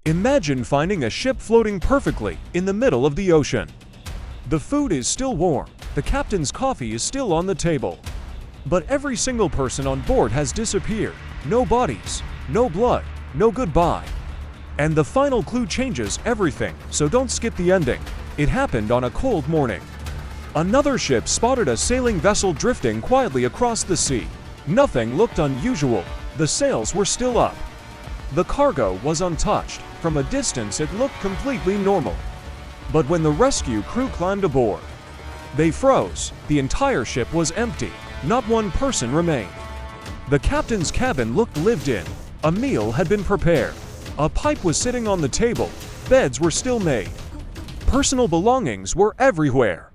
Imagine finding a ship floating perfectly in the middle of the ocean. The food is still warm, the captain's coffee is still on the table. But every single person on board has disappeared. No bodies, no blood, no goodbye. And the final clue changes everything, so don't skip the ending. It happened on a cold morning. Another ship spotted a sailing vessel drifting quietly across the sea. Nothing looked unusual. The sails were still up. The cargo was untouched. From a distance it looked completely normal. But when the rescue crew climbed aboard, they froze. The entire ship was empty. Not one person remained. The captain's cabin looked lived in. A meal had been prepared. A pipe was sitting on the table. Beds were still made. Personal belongings were everywhere.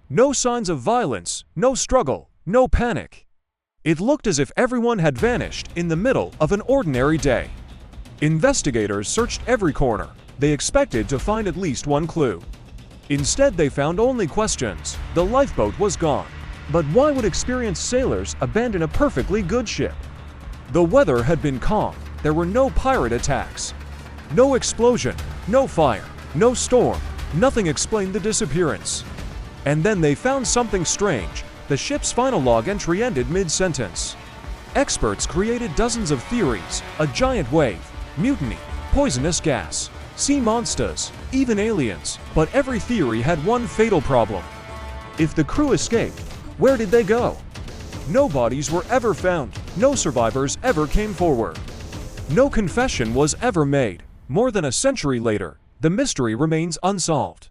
No signs of violence, no struggle, no panic. It looked as if everyone had vanished in the middle of an ordinary day. Investigators searched every corner. They expected to find at least one clue. Instead, they found only questions. The lifeboat was gone. But why would experienced sailors abandon a perfectly good ship? The weather had been calm. There were no pirate attacks. No explosion, no fire, no storm. Nothing explained the disappearance. And then they found something strange. The ship's final log entry ended mid-sentence. Experts created dozens of theories: a giant wave, mutiny, poisonous gas, sea monsters, even aliens. But every theory had one fatal problem. If the crew escaped, where did they go? No bodies were ever found. No survivors ever came forward. No confession was ever made. More than a century later, the mystery remains unsolved.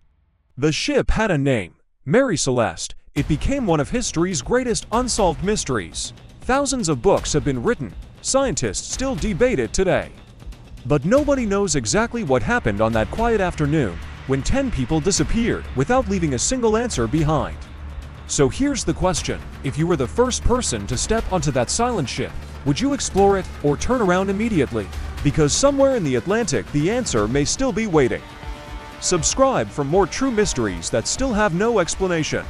The ship had a name: Mary Celeste. It became one of history's greatest unsolved mysteries. Thousands of books have been written. Scientists still debate it today. But nobody knows exactly what happened on that quiet afternoon when 10 people disappeared without leaving a single answer behind. So here's the question: if you were the first person to step onto that silent ship, would you explore it or turn around immediately? Because somewhere in the Atlantic, the answer may still be waiting. Subscribe for more true mysteries that still have no explanation.